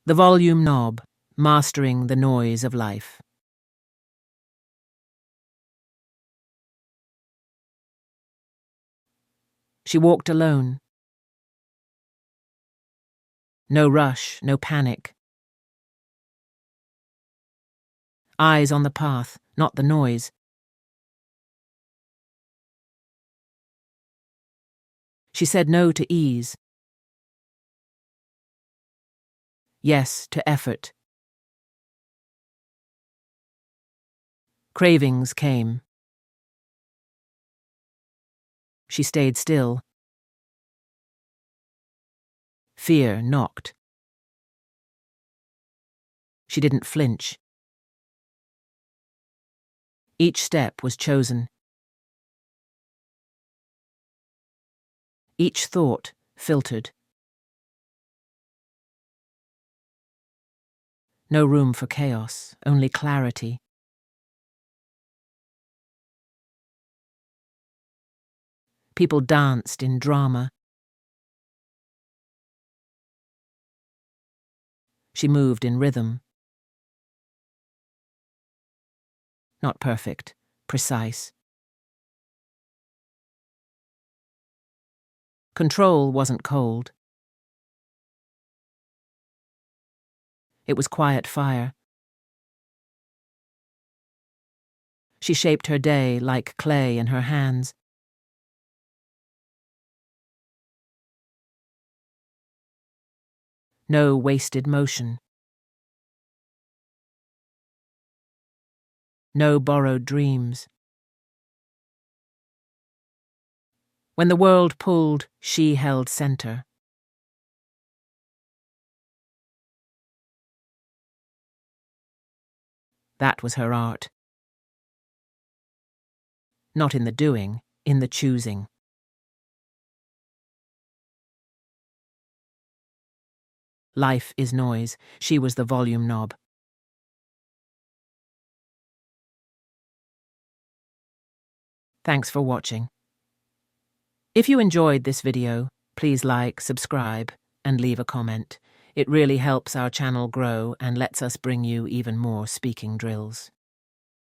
The volume knob, mastering the noise of life. She walked alone. No rush, no panic. Eyes on the path, not the noise. She said no to ease. Yes to effort. Cravings came. She stayed still. Fear knocked. She didn't flinch. Each step was chosen. Each thought filtered. No room for chaos, only clarity. People danced in drama. She moved in rhythm. Not perfect, precise. Control wasn't cold. It was quiet fire. She shaped her day like clay in her hands. No wasted motion. No borrowed dreams. When the world pulled, she held center. That was her art. Not in the doing, in the choosing. Life is noise. She was the volume knob. Thanks for watching. If you enjoyed this video, please like, subscribe, and leave a comment. It really helps our channel grow and lets us bring you even more speaking drills.